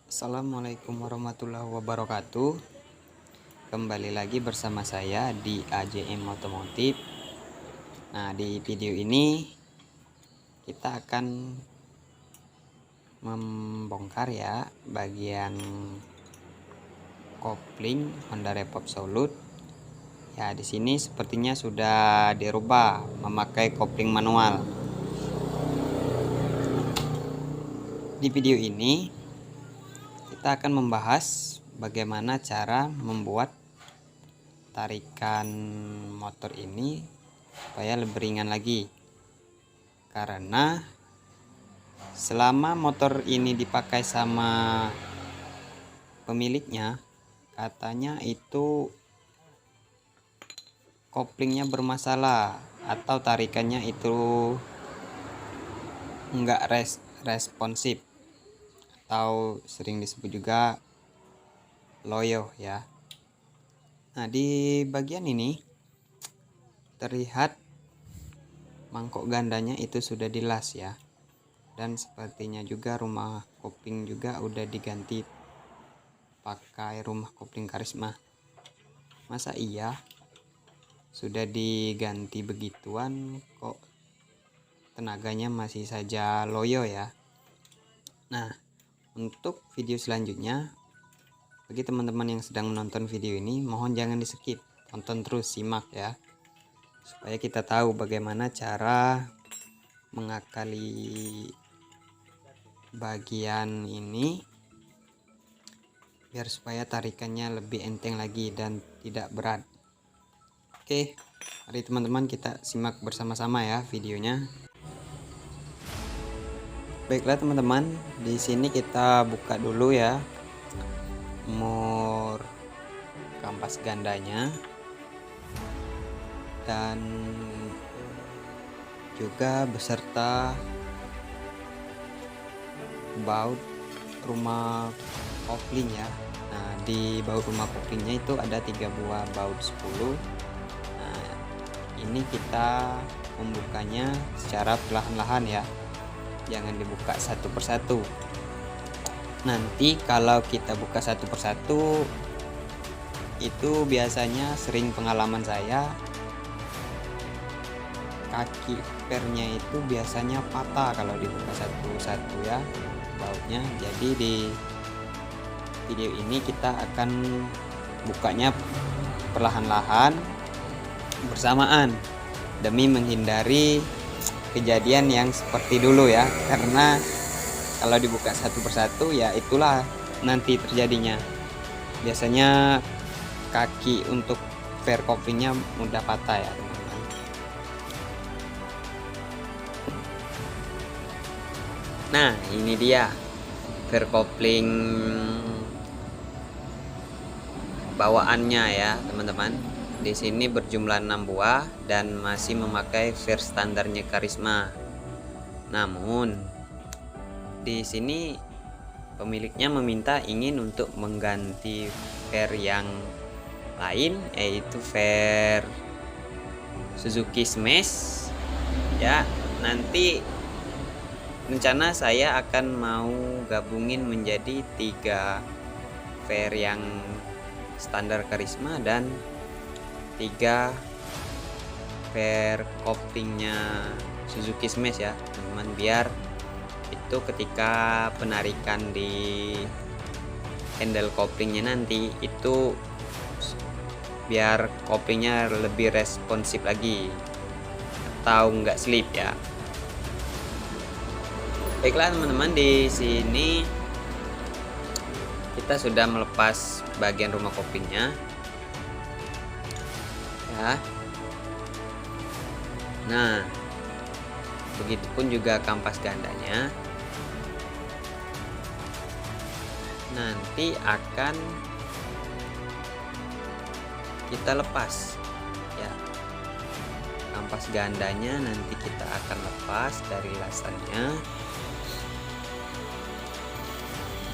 Assalamualaikum warahmatullahi wabarakatuh. Kembali lagi bersama saya di AJM Otomotif. Nah, di video ini kita akan membongkar ya bagian kopling Honda Rev Absolute. Ya, di sini sepertinya sudah dirubah memakai kopling manual. Di video ini kita akan membahas bagaimana cara membuat tarikan motor ini supaya lebih ringan lagi, karena selama motor ini dipakai sama pemiliknya, katanya itu koplingnya bermasalah atau tarikannya itu enggak responsif atau sering disebut juga loyo ya. Nah, di bagian ini terlihat mangkok gandanya itu sudah dilas ya, dan sepertinya juga rumah kopling juga udah diganti pakai rumah kopling Karisma. Masa iya sudah diganti begituan kok tenaganya masih saja loyo ya. Nah, untuk video selanjutnya, bagi teman-teman yang sedang menonton video ini, mohon jangan di skip, tonton terus, simak ya, supaya kita tahu bagaimana cara mengakali bagian ini biar supaya tarikannya lebih enteng lagi dan tidak berat. Oke, mari teman-teman kita simak bersama-sama ya videonya. Baiklah teman-teman, di sini kita buka dulu ya mur kampas gandanya dan juga beserta baut rumah kopling ya. Nah, di baut rumah koplingnya itu ada 3 buah baut 10. Nah, ini kita membukanya secara perlahan-lahan ya, jangan dibuka satu persatu. Nanti kalau kita buka satu persatu itu biasanya sering pengalaman saya, kaki pernya itu biasanya patah kalau dibuka satu-satu ya bautnya. Jadi di video ini kita akan bukanya perlahan-lahan bersamaan demi menghindari kejadian yang seperti dulu ya, karena kalau dibuka satu persatu ya itulah nanti terjadinya. Biasanya kaki untuk fair koplingnya mudah patah ya teman-teman. Nah, ini dia fair kopling bawaannya ya teman-teman. Di sini berjumlah 6 buah dan masih memakai fair standarnya Karisma. Namun di sini pemiliknya meminta ingin untuk mengganti fair yang lain, yaitu fair Suzuki Smash ya. Nanti rencana saya akan mau gabungin menjadi 3 fair yang standar Karisma dan 3 fair koplingnya Suzuki Smash ya teman-teman, biar itu ketika penarikan di handle koplingnya nanti itu biar koplingnya lebih responsif lagi atau enggak slip ya. Baiklah teman-teman, di sini kita sudah melepas bagian rumah koplingnya ya. Nah, begitupun juga kampas gandanya nanti akan kita lepas ya. Kampas gandanya nanti kita akan lepas dari lasannya.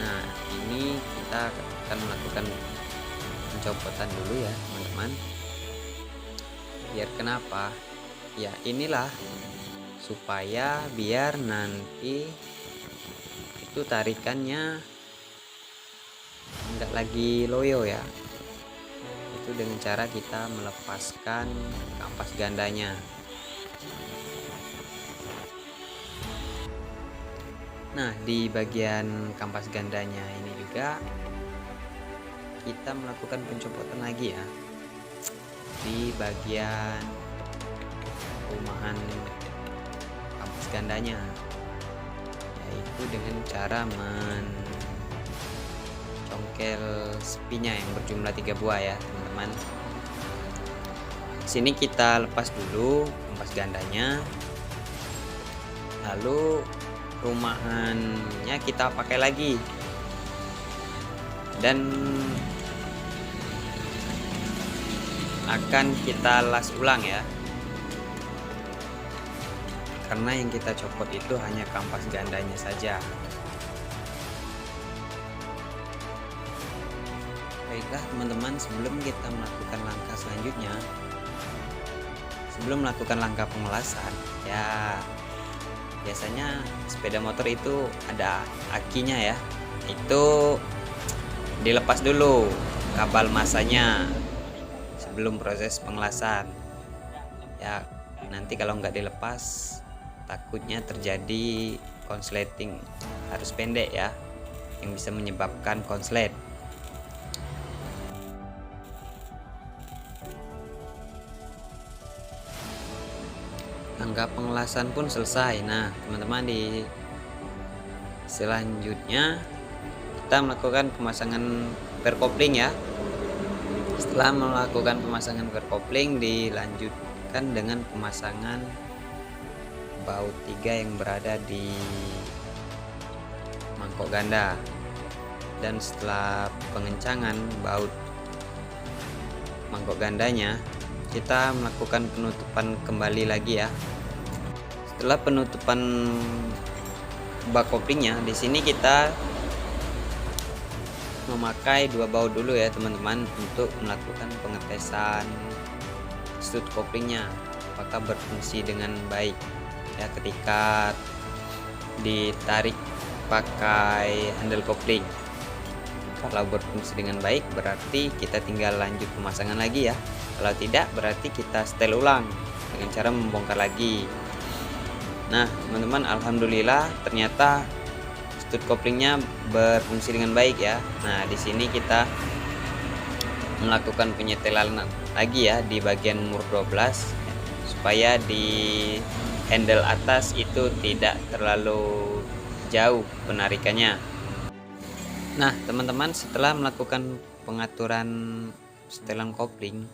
Nah, ini kita akan melakukan pencopotan dulu ya teman-teman. Biar kenapa? Ya inilah supaya biar nanti itu tarikannya enggak lagi loyo ya. Itu dengan cara kita melepaskan kampas gandanya. Nah, di bagian kampas gandanya ini juga kita melakukan pencopotan lagi ya, di bagian rumahan kampas gandanya, yaitu dengan cara mencongkel spinya yang berjumlah 3 buah ya teman-teman. Sini kita lepas dulu kampas gandanya, lalu rumahannya kita pakai lagi dan akan kita las ulang ya, karena yang kita copot itu hanya kampas gandanya saja. Baiklah teman-teman, sebelum kita melakukan langkah selanjutnya, sebelum melakukan langkah pengelasan ya, biasanya sepeda motor itu ada akinya ya, itu dilepas dulu kabel masanya sebelum proses pengelasan ya. Nanti kalau nggak dilepas takutnya terjadi konsleting arus pendek ya, yang bisa menyebabkan konslet. Langkah pengelasan pun selesai. Nah teman-teman, di selanjutnya kita melakukan pemasangan verkopling ya. Setelah melakukan pemasangan verkopling, dilanjutkan dengan pemasangan baut 3 yang berada di mangkok ganda, dan setelah pengencangan baut mangkok gandanya, kita melakukan penutupan kembali lagi ya. Setelah penutupan bak koplingnya, di sini kita memakai 2 baut dulu ya teman-teman untuk melakukan pengetesan stud koplingnya apakah berfungsi dengan baik ya ketika ditarik pakai handle kopling. Kalau berfungsi dengan baik berarti kita tinggal lanjut pemasangan lagi ya. Kalau tidak berarti kita setel ulang dengan cara membongkar lagi. Nah teman-teman, alhamdulillah ternyata stud koplingnya berfungsi dengan baik ya. Nah di sini kita melakukan penyetelan lagi ya di bagian mur 12 supaya di handle atas itu tidak terlalu jauh penarikannya. Nah teman-teman, setelah melakukan pengaturan setelan kopling,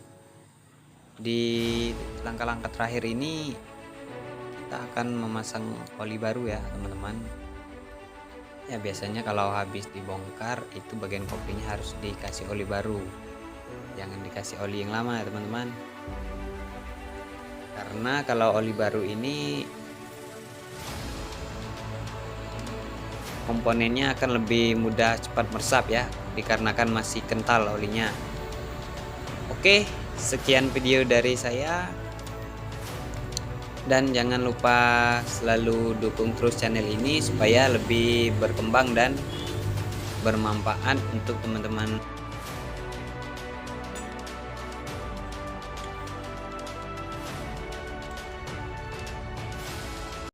di langkah-langkah terakhir ini kita akan memasang oli baru ya teman-teman. Ya biasanya kalau habis dibongkar itu bagian koplingnya harus dikasih oli baru, jangan dikasih oli yang lama ya teman-teman, karena kalau oli baru ini komponennya akan lebih mudah cepat meresap ya, dikarenakan masih kental olinya. Oke, sekian video dari saya, dan jangan lupa selalu dukung terus channel ini supaya lebih berkembang dan bermanfaat untuk teman-teman.